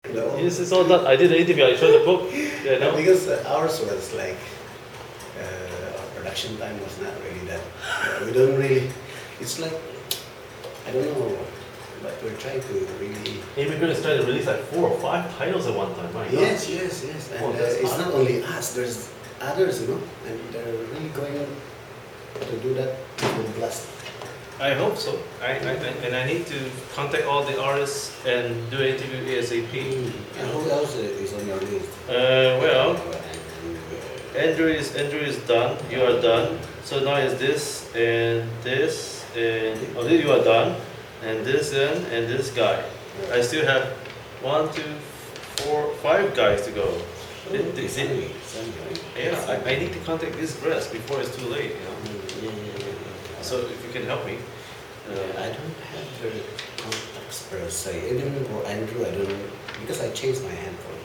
No. Yes, it's all done. I did the interview. I showed the book. Yeah, no. Because ours was like our production time was not really that. We don't really. It's like I don't know, but we're trying to really. Immigrant is trying to release like 4 or 5 titles at one time. My God. Yes. And Oh, that's it's hard. not only us. There's others, and they're really going to do that with blast. I hope so. And I need to contact all the artists and do an interview ASAP. And who else is on your list? Well, And, Andrew is done. You are done. So now is this and you are done, and this and this guy. I still have 1, 2, 4, 5 guys to go. Is it? Yeah, I need to contact this rest before it's too late. So if you can help me. I don't have their contacts per se. Even for Andrew, I don't because I changed my handphone.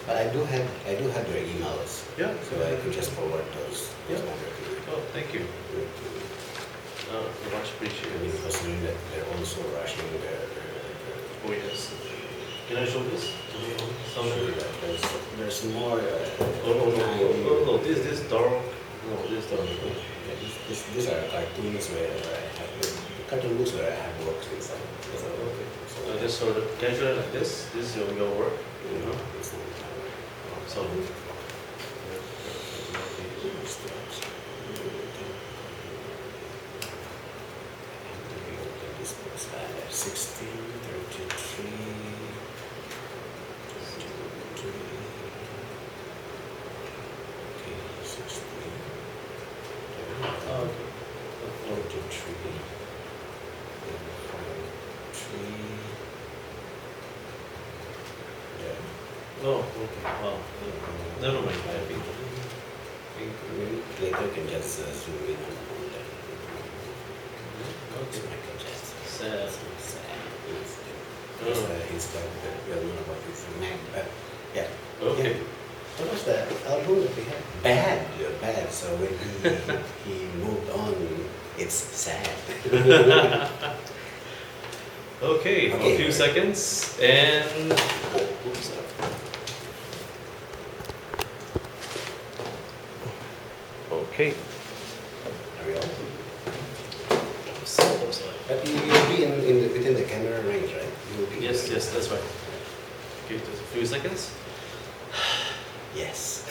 But I do have their emails. Yeah. So I could just forward those. Yeah. Number to you. Oh, thank you. Much I appreciated. mean, considering that they're also rushing their Oh yes. Can I show this? Sure, there's more. No, this dark. No, this dark. Yeah, these are cartoons where I have cartoon books where I have works inside. So, Okay. so I just sort of can I show it like this? This is your work. you know, it's not So. this books 16, 33, 33. Okay, 16. Okay. 43. 3. Yeah. Oh, okay. Wow. Never mind. I think. Later you can just zoom in on that. It's Okay. Michael Jackson. Sad. Sad. Oh. He's got well known about his name, but yeah. Okay. Yeah. What was the album that we had? Bad. Yeah, Bad. So when he moved on, it's sad. Okay. Okay. A few seconds and. Oh, oops. Okay. Are we all? So sorry. But you'll be within the camera range, right? You'll be Yes, that's right. Okay, just a few seconds. Yes.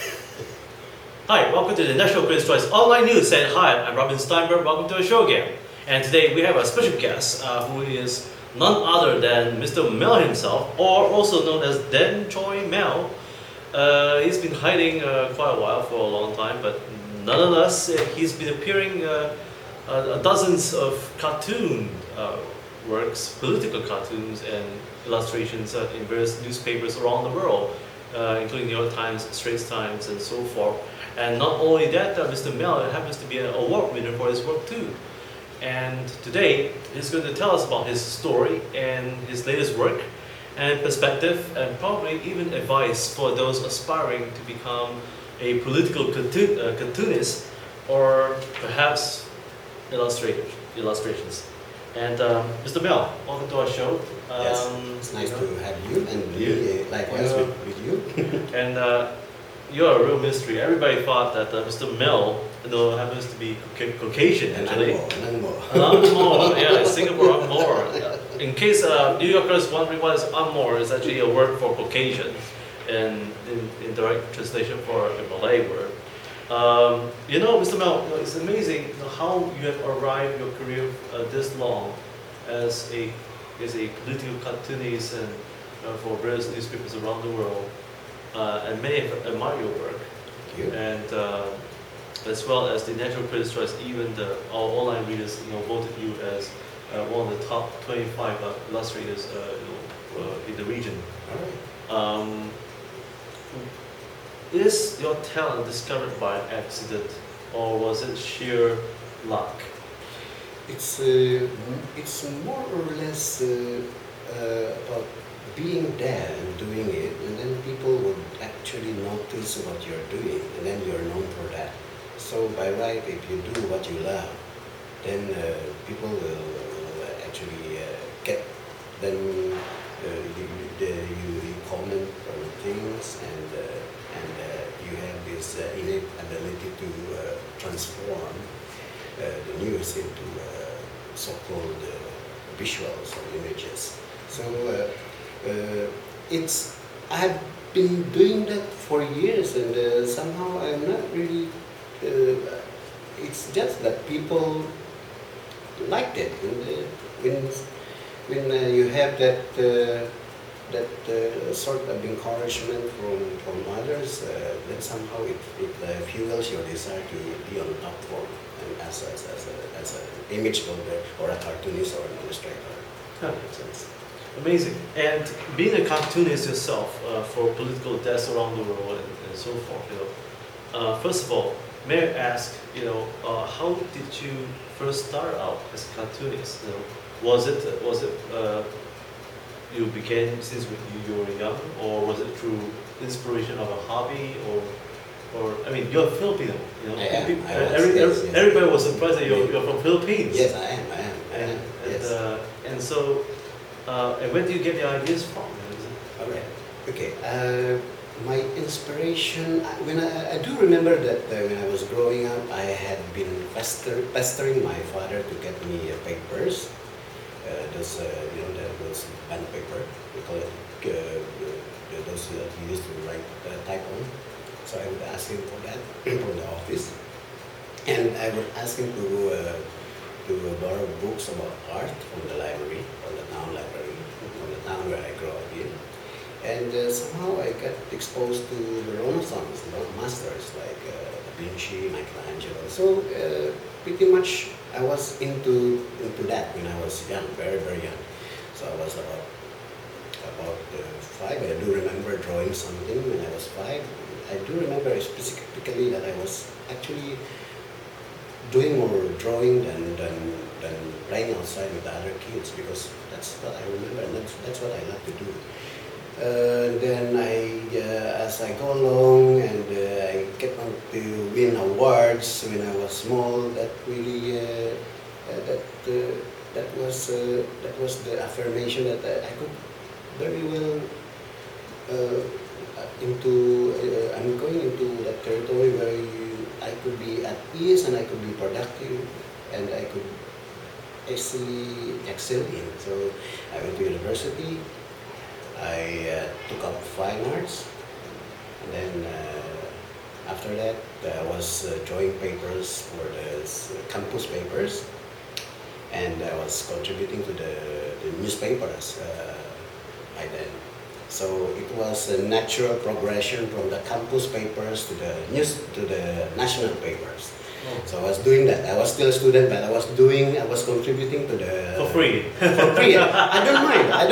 Hi, welcome to the National Critics' Choice Online News. And hi, I'm Robin Stienberg. Welcome to our show again. And today we have a special guest who is none other than Mr. Mel himself, or also known as Dan Choi Mel. He's been hiding quite a while for a long time, but nonetheless, he's been appearing dozens of cartoon works, political cartoons and illustrations in various newspapers around the world, including New York Times, Straits Times, and so forth. And not only that, Mr. Mel happens to be an award winner for his work too. And today, he's going to tell us about his story and his latest work, and perspective, and probably even advice for those aspiring to become a political cartoonist, or perhaps illustrations. And Mr. Mel, welcome to our show. Yes. It's nice to have you and me, likewise with you. And you're a real mystery. Everybody thought that Mr. Mel, though happens to be Caucasian actually. Angmo, yeah, Singapore Angmo. In case New Yorkers wondering what is Angmo, it's actually a word for Caucasian, and in direct translation for a Malay word. Mr. Mel, it's amazing how you have arrived your career this long as a political cartoonist and for various newspapers around the world, and many have admired your work. Thank you. And as well as the National Critics' Choice, even our online readers, voted you as one of the top 25 illustrators, in the region. All right. Is your talent discovered by accident, or was it sheer luck? It's more or less about being there and doing it, and then people would actually notice what you're doing, and then you're known for that. So by right, if you do what you love, then people will actually get. Then you call transform the news into so-called visuals or images. So it's I've been doing that for years, and somehow I'm not really. It's just that people liked it, and when you have that sort of encouragement from others, then somehow it fuels your desire to be on top form and as an image builder or a cartoonist or an illustrator. That makes sense. Amazing. And being a cartoonist yourself for political desks around the world and so forth, first of all, may I ask, how did you first start out as a cartoonist? Was it you began since you were young, or was it through inspiration of a hobby, or I mean, you're Filipino, I am. Yes. Everybody was surprised that you're from Philippines. Yes, I am. Yes. And so, and where do you get the ideas from? All right. Okay. My inspiration, I do remember that when I was growing up, I had been pestering my father to get me papers. Those band paper, we call it, those that we used to write, type on. So I would ask him for that from the office, and I would ask him to borrow books about art from the library, from the town library, from the town where I grew up in. And somehow I got exposed to the Renaissance, masters like Da Vinci, Michelangelo. So pretty much I was into that when I was young, very, very young. So I was about 5. I do remember drawing something when I was 5. I do remember specifically that I was actually doing more drawing than playing outside with the other kids, because that's what I remember, and that's what I love to do. Then as I go along and I get on to win awards when I was small, that really that was the affirmation that I could very well I'm going into that territory where I could be at ease and I could be productive and I could actually excel in. So I went to university. I took up fine arts, and then after that I was drawing papers for the campus papers, and I was contributing to the newspapers by then. So it was a natural progression from the campus papers to the national papers. So I was doing that. I was still a student, but I was contributing to the for free. For free. I don't mind. I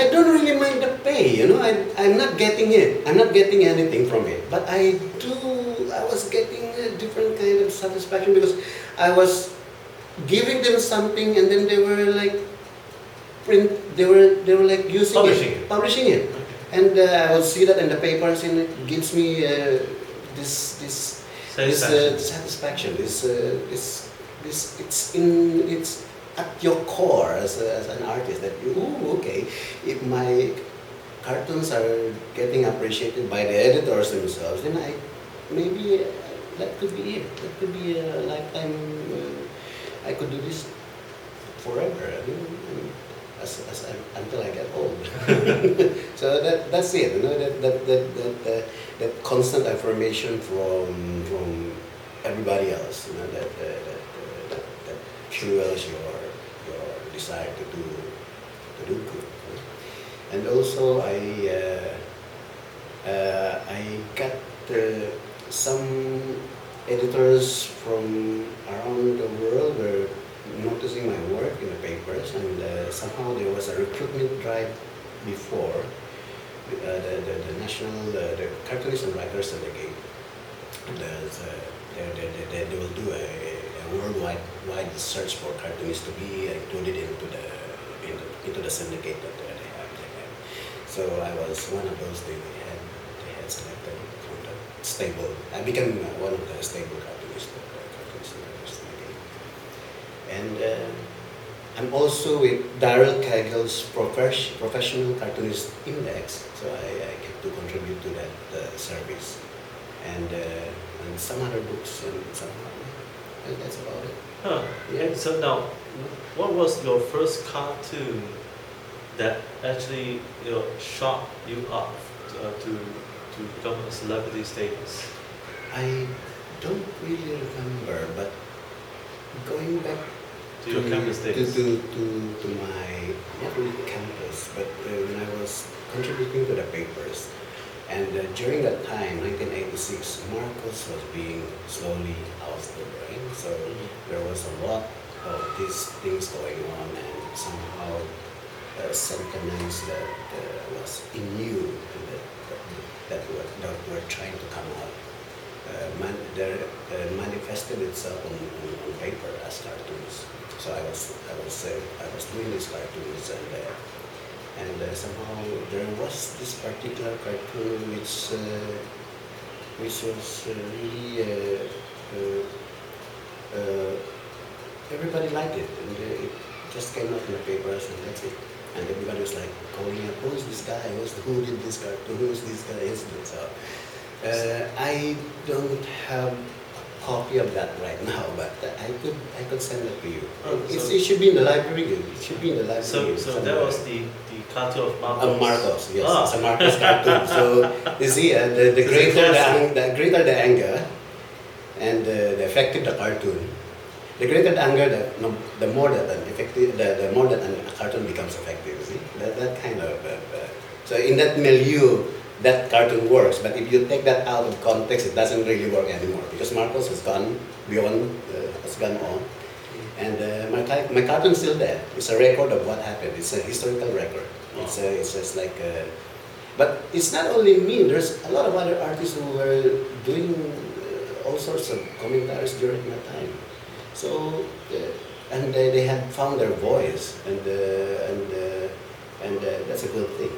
don't really mind the pay. I'm not getting it. I'm not getting anything from it. But I was getting a different kind of satisfaction because I was giving them something, and then they were like they were like publishing it, and I would see that in the papers, and it gives me this satisfaction. It's at your core as an artist that if my cartoons are getting appreciated by the editors themselves, then maybe that could be it. That could be a lifetime. I could do this forever. Until I get old. So that's it. That constant affirmation from everybody else. That fuels your desire to do good. And also I got some editors from around the world were noticing my work in the papers, and somehow there was a recruitment drive before the national the cartoonists and writers delegate. They will do a worldwide search for cartoonists to be included into the syndicate that they have. So I was one of those they had selected from the stable. I became one of the stable cartoonists. And I'm also with Darrell Kegel's Professional Cartoonist Index, so I get to contribute to that service. and some other books and somehow, and that's about it. Huh. Yeah. And so now, what was your first cartoon that actually shocked you up to become a celebrity status? I don't really remember, but going back To your campus days? to my, not really campus, but when I was contributing to the papers. And during that time, 1986, Marcos was being slowly ousted, right? So there was a lot of these things going on, and somehow sentiments that was new that were trying to come out. Manifested itself on paper as cartoons. So I was doing these cartoons, and somehow there was this particular cartoon which was really everybody liked it, and it just came out in the papers, and that's it. And everybody was like calling up, who's this guy? Who did this cartoon? Who's this guy? So I don't have a copy of that right now, but I could send it to you. Oh, It should be in the library. It should be in the library. So that was the cartoon of Marcos. Marcos, yes, Ah. it's a Marcos cartoon. So you see, the greater the anger, and the effective the cartoon. The greater the anger, the more that an effective, the more that a cartoon becomes effective. See, that kind of. So in that milieu, that cartoon works, but if you take that out of context, it doesn't really work anymore because Marcos has gone beyond, has gone on, and my cartoon is still there. It's a record of what happened. It's a historical record. Wow. It's just like, but it's not only me. There's a lot of other artists who were doing all sorts of commentaries during that time. So, and they had found their voice, and that's a good thing.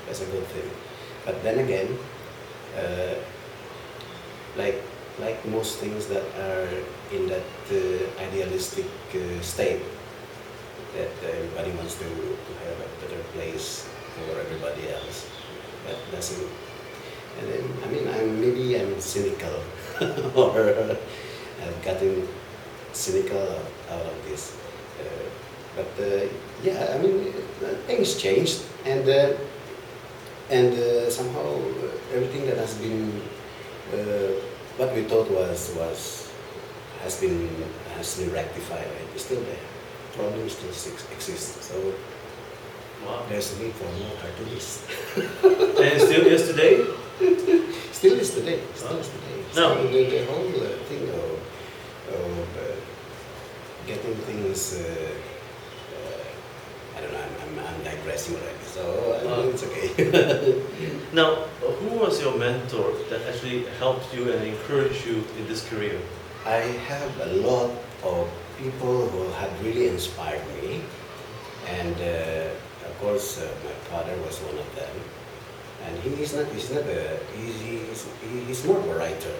That's a good thing. But then again, like most things that are in that idealistic state, that everybody wants to have a better place for everybody else. That doesn't. And then, I mean, maybe I'm cynical, or I've gotten cynical out of this. But yeah, I mean, things changed, and somehow everything that has been what we thought has been rectified. Right? It's still there. Problems still exist. So Wow. there's a need for more cartoonists. And it still is today? Still is today. Still is today. No. So the whole thing of getting things. I don't know. I'm digressing already. So it's okay. Now, who was your mentor that actually helped you and encouraged you in this career? I have a lot of people who have really inspired me, and of course my father was one of them. And he's more of a writer.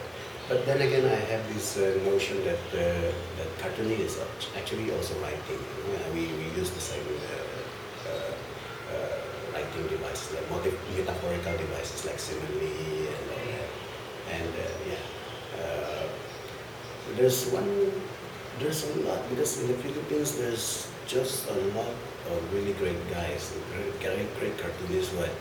But then again, I have this notion that cartooning is actually also writing. We use the same writing devices, like metaphorical devices like simile and all that. And there's a lot, because in the Philippines there's just a lot of really great guys, great cartoonists who had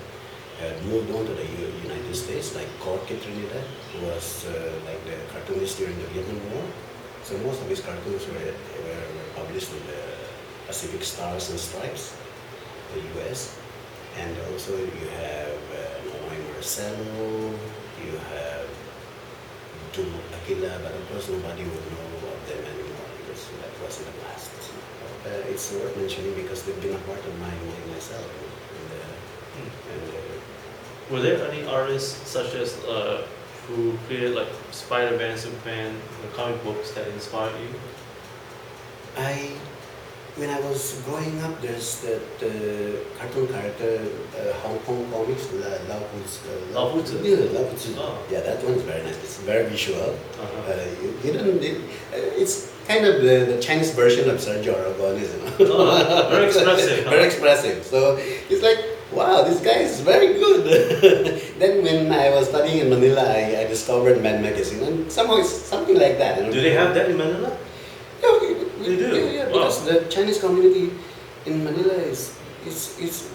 moved on to the United States, like Corky Trinidad, who was like the cartoonist during the Vietnam War. So most of his cartoons were published in the Pacific Stars and Stripes, the U.S. And also you have Nonoy Marcelo, you have Jum Aquila, but of course nobody would know of them anymore because that was in the past. It's worth mentioning because they've been a part of myself. Were there any artists such as who created like Spider-Man, Superman, the comic books that inspired you? When I was growing up, there's that cartoon character, Hong Kong comics, Lao Pu Tzu. Yeah, Lao Pu Tzu. Oh. Yeah, that one's very nice. It's very visual. Uh-huh. It's kind of the Chinese version of Sergio Aragones. Oh, very expressive. Very expressive. So it's like wow, this guy is very good. Then when I was studying in Manila, I discovered Mad Magazine, and somehow it's something like that. You know? Do they have that in Manila? Yeah, They do? Yeah, yeah, Wow. because the Chinese community in Manila is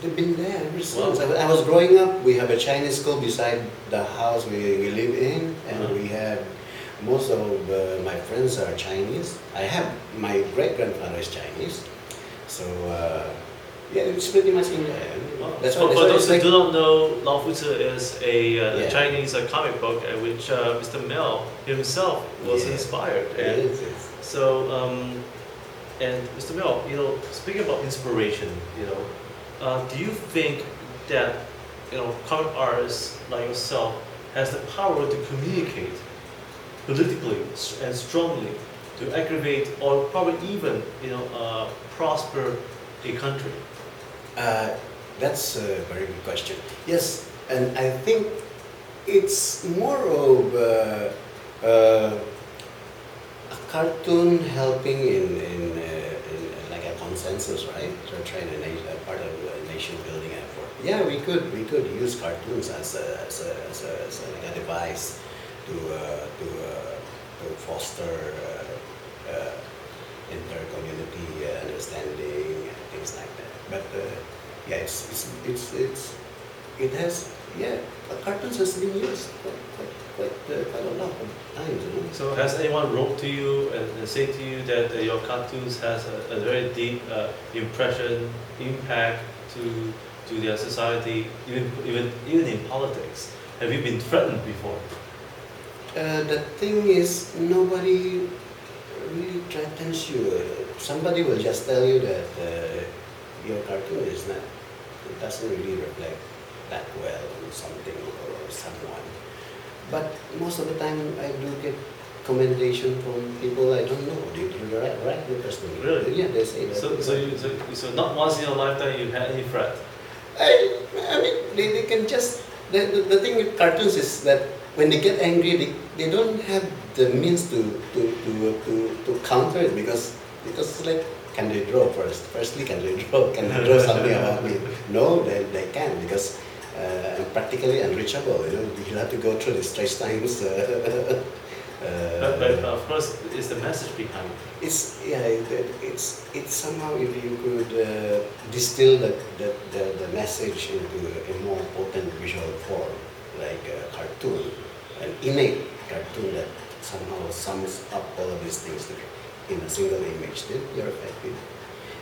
they've been there ever since. Wow. I was growing up. We have a Chinese school beside the house we live in, and Uh-huh. we have most of my friends are Chinese. I have my great grandfather is Chinese, so yeah, it's pretty much in there. Well, That's for, why. for That's those why who it's do like, not know, Lao Fu is a Yeah. Chinese comic book which Mr. Mel himself was Yeah. inspired. And yes. so, and Mr. Mel, speaking about inspiration, do you think that comic artists like yourself has the power to communicate politically and strongly to aggravate or probably even prosper a country? That's a very good question. Yes, and I think it's more of a cartoon helping in like a consensus, right? So trying a part of a nation building effort. Yeah, we could use cartoons as like a device to foster inter-community understanding and things like that. But yeah, it has yeah, cartoons has been used quite a lot of times. You know? So has anyone wrote to you and say to you that your cartoons has a very deep impact to their society, even in politics? Have you been threatened before? The thing is, nobody really threatens you. Somebody will just tell you that your cartoon is not, it doesn't really reflect that well on something or someone. But most of the time, I do get commendation from people I don't know. They write letters to me. Really? Yeah, they say that. So not once in your lifetime you had any threat. I mean, they can just, the thing with cartoons is that when they get angry, they don't have the means to counter it because like, can they draw first? Firstly, can they draw? Can they draw something about me? No, they can't because I'm practically unreachable. You know, you have to go through the Straits Times. But of course, it's the message behind it. It's somehow if you could distill the message into a more potent visual form, like a cartoon, an innate cartoon that somehow sums up all of these things in a single image, then you're effective.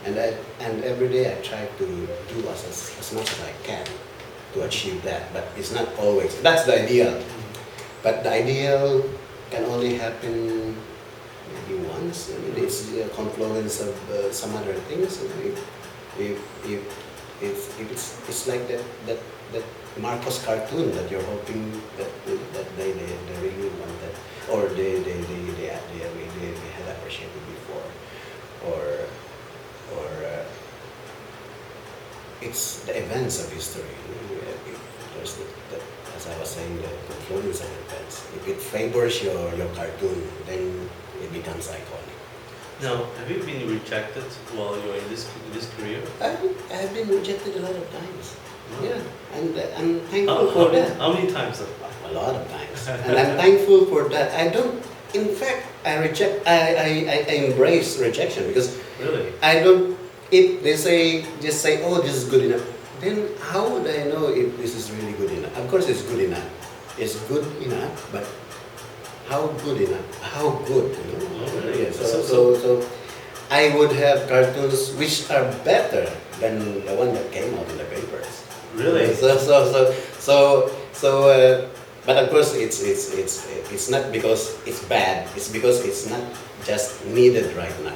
And every day I try to do as much as I can to achieve that, but it's not always. That's the ideal, but the ideal can only happen maybe once. I mean, it's a confluence of some other things. You know, if it's like that Marcos cartoon that you're hoping that they really wanted, or they had appreciated before, or it's the events of history. You know, there's as I was saying, the confluence of events. If it favors your cartoon, then it becomes iconic. Now, have you been rejected while you're in this career? I've been rejected a lot of times. Wow. Yeah, and I'm thankful for that. How many times? A lot of times, and I'm thankful for that. I don't. In fact, I embrace rejection because Really? I don't. If they just say, oh, this is good enough, then how would I know if this is really good enough? Of course, it's good enough. It's good enough, but how good enough? How good? You know? Oh, really? Yeah, so I would have cartoons which are better than the one that came out in the papers. Really? But of course, it's not because it's bad. It's because it's not just needed right now.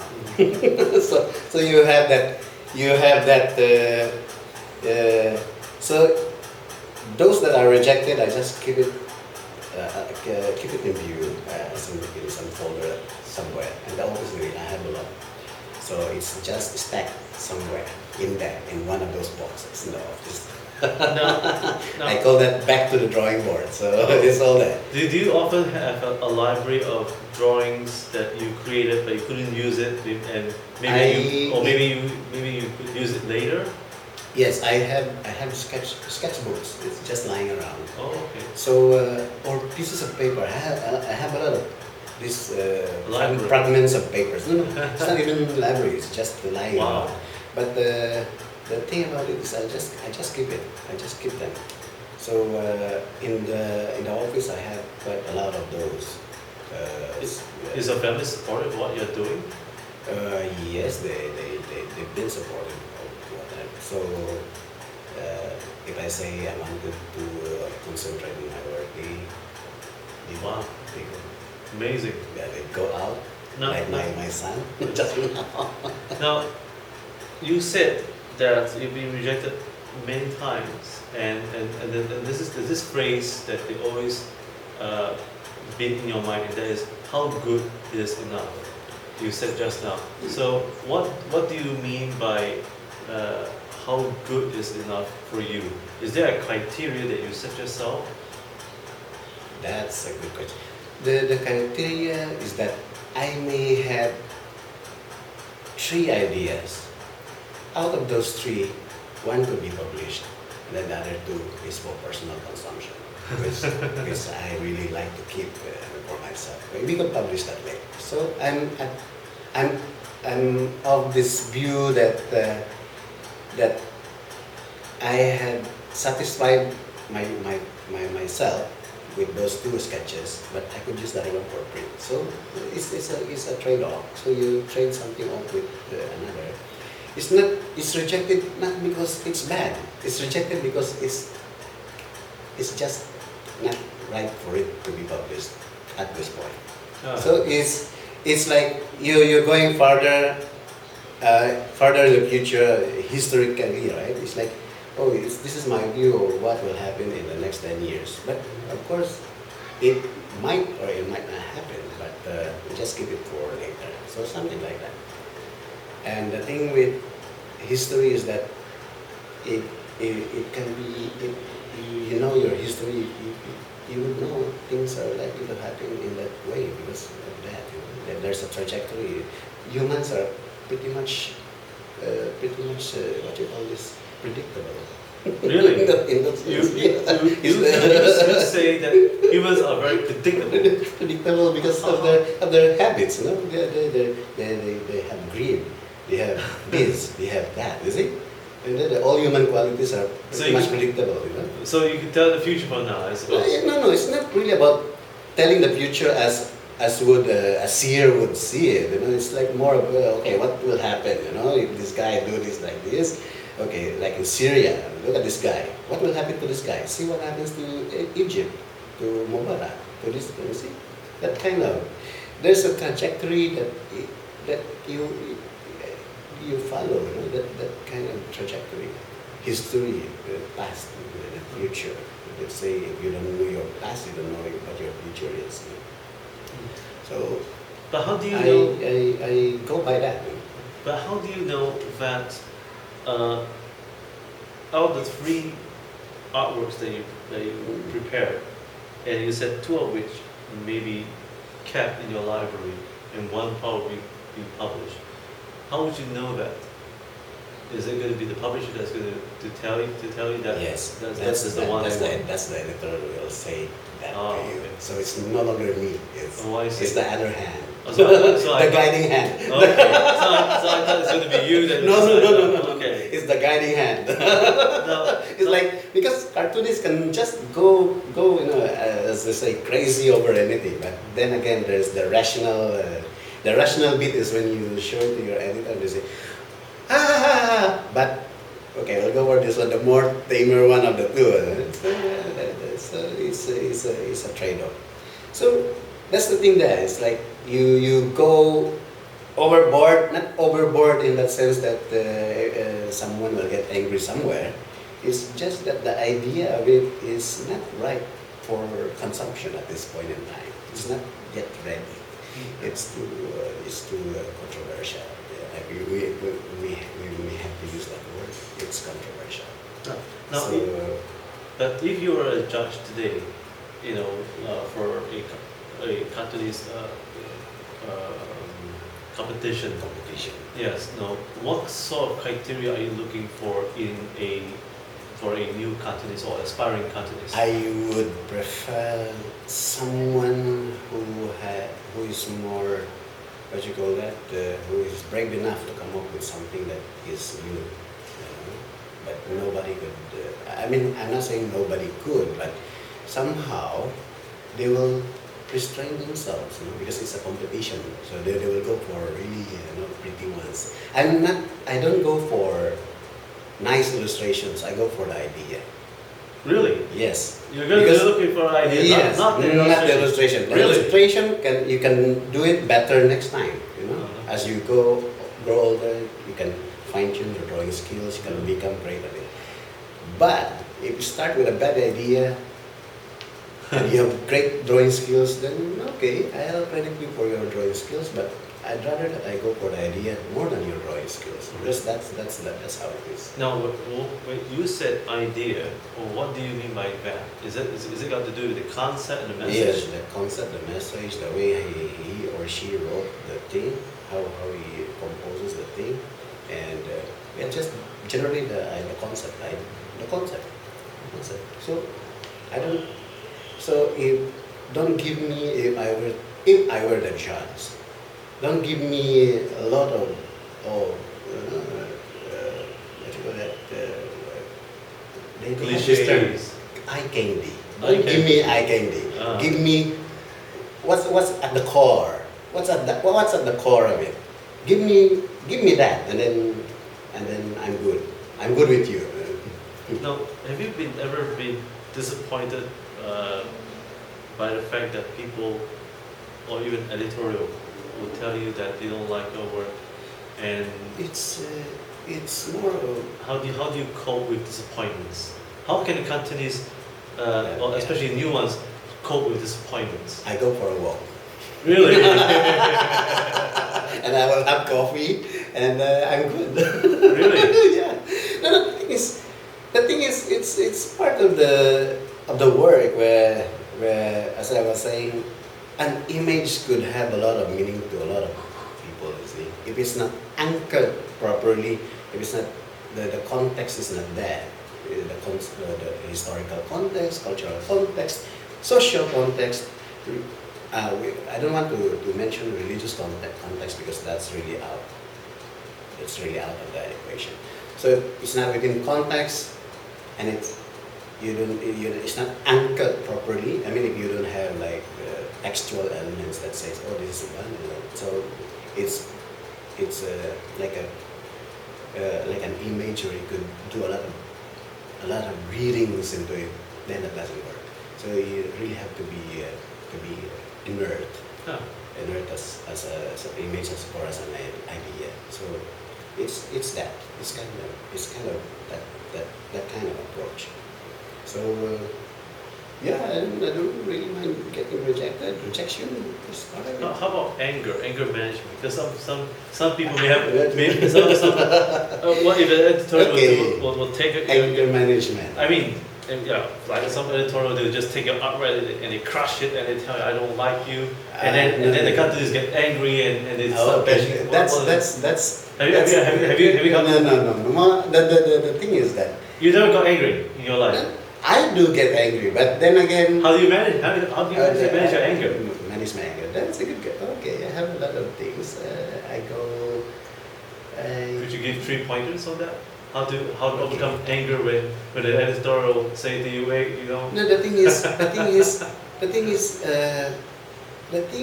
So you have that. So those that are rejected, I just keep it in view as in some folder somewhere, and obviously I have a lot. So it's just stacked somewhere in there in one of those boxes in the office. No. I call that back to the drawing board. So it's all there. Do you often have a library of drawings that you created but you couldn't use it, and maybe you could use it later? Yes, I have sketchbooks. It's just lying around. Oh, okay. So or pieces of paper. I have a lot of these Library. fragments of papers. No, no, it's not even library. It's just lying Wow. around. But the thing about it is, I just keep it. I just keep them. So in the office, I have quite a lot of those. Is, is your family supportive of what you're doing? Yes, they've been supportive of what I'm. So if I say I wanted to concentrate on my work, Wow. they go, Amazing. yeah, they go out, Now, like my son, just now. now, you said that you've been rejected many times, and this is this phrase that they always been in your mind, and that is how good is enough. You said just now. So what do you mean by how good is enough for you? Is there a criteria that you set yourself? That's a good question. The criteria is that I may have three ideas. Out of those three, one could be published, and then the other two is for personal consumption, because I really like to keep for myself. We could publish that later. So I'm of this view that that I had satisfied myself with those two sketches, but I could use that one for print. So it's a trade-off. So you trade something off with another. It's rejected not because it's bad. It's rejected because it's just not right for it to be published at this point. So it's like you're going further in the future historically, right? It's like, oh, this is my view of what will happen in the next 10 years. But of course, it might or it might not happen, but we just keep it for later. So something like that. And the thing with history is that it can be, you know your history, you would know things are likely to happen in that way because of that. You know, that there's a trajectory. Humans are pretty much what you call this, predictable. Really? in that You, sense, you, yeah. you say that humans are very predictable. Predictable because of their habits, you know. They have greed, they have this, they have that, you see. And then all human qualities are So pretty much predictable, you know. So you can tell the future from now, I suppose. No, it's not really about telling the future as would a seer would see it. You know, it's like more of okay, what will happen? You know, if this guy do this like this, okay, like in Syria, look at this guy. What will happen to this guy? See what happens to Egypt, to Mubarak, to this. You see, that kind of. There's a trajectory that you follow. You know, that kind of trajectory, history, the past, the future. Let's say if you don't know your past, you don't know what your future is. You know? So But how do you know? I go by that. But how do you know that out of the three artworks that you prepared, and you said two of which may be kept in your library and one probably be published, how would you know that? Is it going to be the publisher that's going to tell you that? Yes, that's the one. That's the editor will say that Oh, to you. okay. So it's no longer me. It's, Oh, I see. it's the other hand. Oh, so I the guiding hand. Okay, so I thought it's going to be you that. No. Okay. It's the guiding hand. No, It's like because cartoonists can just go you know, as they say, crazy over anything. But then again, there's the rational. The rational bit is when you show it to your editor and they say, but okay, we'll go for this one, the more tamer one of the two. It's a trade-off. So that's the thing there. It's like you go overboard, not overboard in that sense that someone will get angry somewhere. It's just that the idea of it is not right for consumption at this point in time. It's not yet ready. It's too controversial. Yeah, we have to use that word. It's controversial. Now, So, but if you were a judge today, you know, for a cartoonist competition. competition. Yes. No. What sort of criteria are you looking for a new cartoonist or aspiring cartoonist? I would prefer someone who is more, what you call that, who is brave enough to come up with something that is new. But nobody could. I mean, I'm not saying nobody could, but somehow they will restrain themselves, because it's a competition. So they will go for really, pretty ones. I don't go for nice illustrations. I go for the idea. Really? Yes. You're going to be Because- looking for an idea, Yes, not the not the illustration. illustration. The Really? illustration you can do it better next time. Uh-huh. As you grow older, you can fine tune your drawing skills. You can become great at it. But if you start with a bad idea and you have great drawing skills, then okay, I'll credit you for your drawing skills. But I'd rather that I go for the idea more than your drawing skills, because that's how it is. Now, when you said idea, well, what do you mean by that? Is it got to do with the concept and the Yes, message? the concept, the message, the way he or she wrote the thing, how he composes the thing, and just generally the concept, the concept. So I don't. So don't give me if I were the judge, don't give me a lot of what do you call that? They have this term, Cliches. eye candy. Eye Don't give me eye candy. Ah. Give me what's at the core. What's at the core of it? Give me that, and then I'm good. I'm good with you. Now, have you ever been disappointed by the fact that people, or even editorial, will tell you that they don't like your work, and It's more of how do you cope with disappointments? How can the cartoonists, or Yeah. especially new ones, cope with disappointments? I go for a walk. Really? And I will have coffee, and I'm good. Really? Yeah. No, the thing is, it's part of the work where, as I was saying, an image could have a lot of meaning to a lot of people. You see, if it's not anchored properly, if it's not the context is not there, the historical context, cultural context, social context. I don't want to mention religious context because that's really out. It's really out of the equation. So if it's not within context, and it's not anchored properly. I mean, if you don't have like textual elements that says, oh, this is one. So it's like an image, or you could do a lot of readings into it. Then it doesn't work. So you really have to be inert, Huh. inert as an image as far as an idea. So it's that. It's kind of that kind of approach. So yeah, I don't really mind getting rejected. Rejection is part of it. How about anger management? Because some people may have what if an editorial Okay. will take it? Anger management. I mean, like some editorial, they'll just take your outright and they crush it and they tell you I don't like you, and then the cartoonists get angry and they start bashing. That's. Have you got? No. The thing is that You never got angry in your life. I do get angry, but then again. How do you manage? How do you manage your anger? Manage my anger. That's a good. Okay, I have a lot of things. Could you give 3 pointers on that? How to overcome anger when the editorial say to you, hey, No, the thing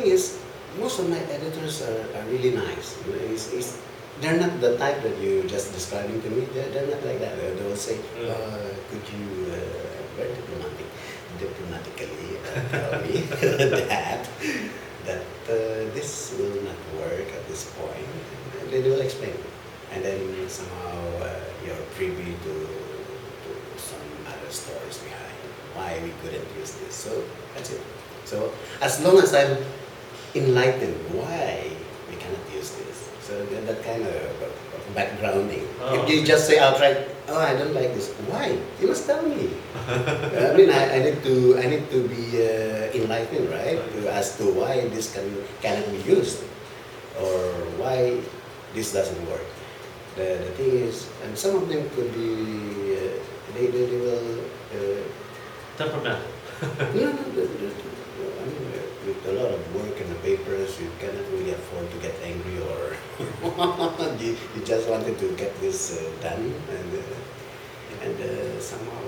is, most of my editors are really nice. They're not the type that you just describing to me. They're not like that. They will say, could you very diplomatically tell me that this will not work at this point. And they will explain. And then somehow you're privy to some other stories behind why we couldn't use this. So that's it. So as long as I'm enlightened why we cannot use this, so that kind of backgrounding. If you just say outright, oh, I don't like this, why? You must tell me. I mean, I need to be enlightened, right? As to why this cannot be used. or why this doesn't work. The thing is, and some of them could be, they will, Temperamental. no, no, I mean, with a lot of work in the papers, you cannot really afford to get angry or you just wanted to get this done and somehow,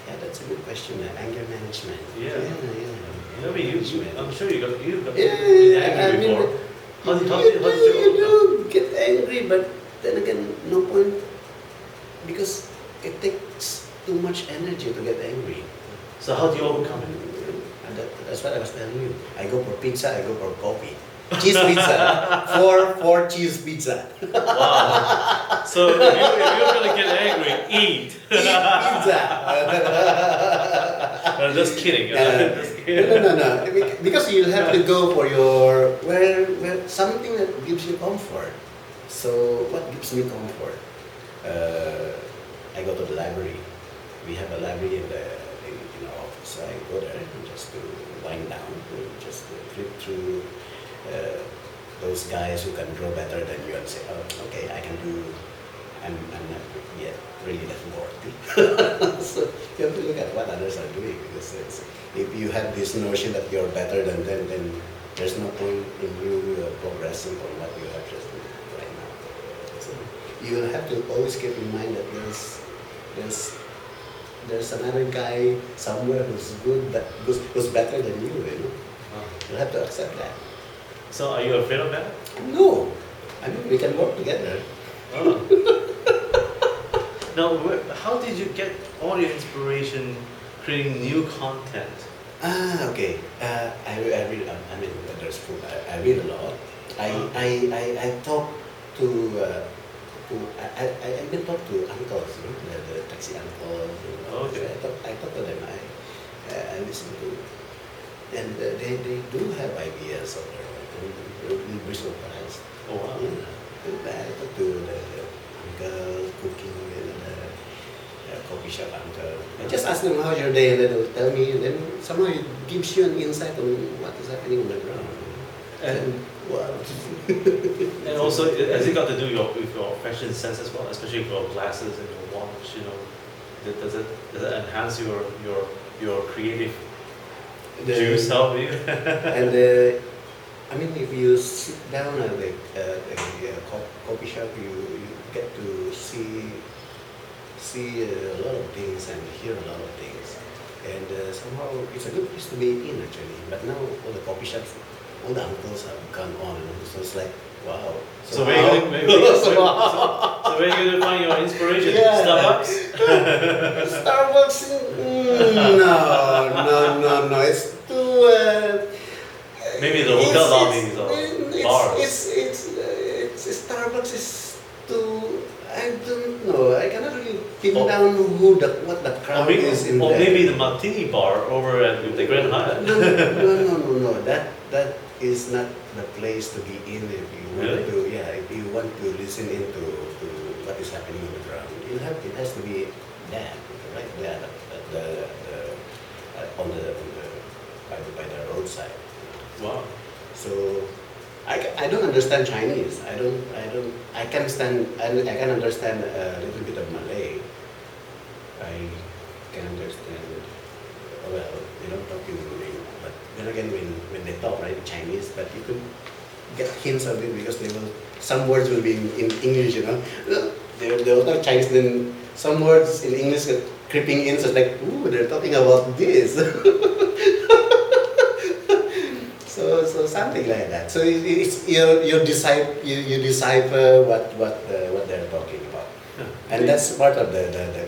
yeah, that's a good question. Anger management. Yeah. Yeah. I mean, I'm sure you got Yeah, been angry I mean, before. How did you you do get angry, but then again, no point because it takes too much energy to get angry. So how do you overcome it? And that's what I was telling you. I go for pizza, I go for coffee. Cheese pizza. Four cheese pizza. Wow. So if you're gonna get angry, eat. Eat pizza. Just kidding. Just No, kidding. no. Because you have to go for your something that gives you comfort. So what gives me comfort? I go to the library. We have a library in our office. I go there just to wind down, just to flip through those guys who can draw better than you and say, oh, okay, I can do. I'm not yet really that bored. So you have to look at what others are doing because if you have this notion that you're better than them, then there's no point in you progressing on what you have just done right now. So you have to always keep in mind that there's another guy somewhere who's good, who's better than you. You have to accept that. So are you afraid of that? No, I mean we can work together. Oh. Now, how did you get all your inspiration creating new content? Okay. I read. I mean, there's food. I read a lot. I talk to. I even talk to uncles, the taxi uncles. Okay. I talk to them. I listen to, and they do have ideas of their own. You'll be surprised. Oh wow. Yeah. I talk to the uncle cooking in the coffee shop uncle. I just ask them how's your day, and then they'll tell me, and then somehow it gives you an insight on what is happening on the ground. And wow. And also, has it got to do with your fashion sense as well, especially with your glasses and your watch? Does it enhance your creative juice? Help you? And I mean, if you sit down at a coffee shop, you get to see a lot of things and hear a lot of things, and somehow it's a good place to be in actually. But now all the coffee shops, all the uncles have gone on, so it's like wow. So where are you going to find your inspiration? Yeah. Starbucks? Starbucks? No. It's too. Maybe the hotel lobbies or bars. It's Starbucks is too. I don't know. I cannot really pin down what the crowd is in or there. maybe the martini bar over at the Grand Hyatt. No. That is not the place to be in if you want Really? to. Yeah, if you want to listen into what is happening on the ground, it has to be that right there, by the roadside. Wow. So I don't understand Chinese. I can understand a little bit of Malay. I can understand. Well, they don't talk in Malay, but then again, when they talk right Chinese, but you could get hints of it because some words will be in English. They'll talk Chinese, then some words in English get creeping in. So it's like, ooh, they're talking about this. So something like that. So it's you decipher what they're talking about, and that's part of the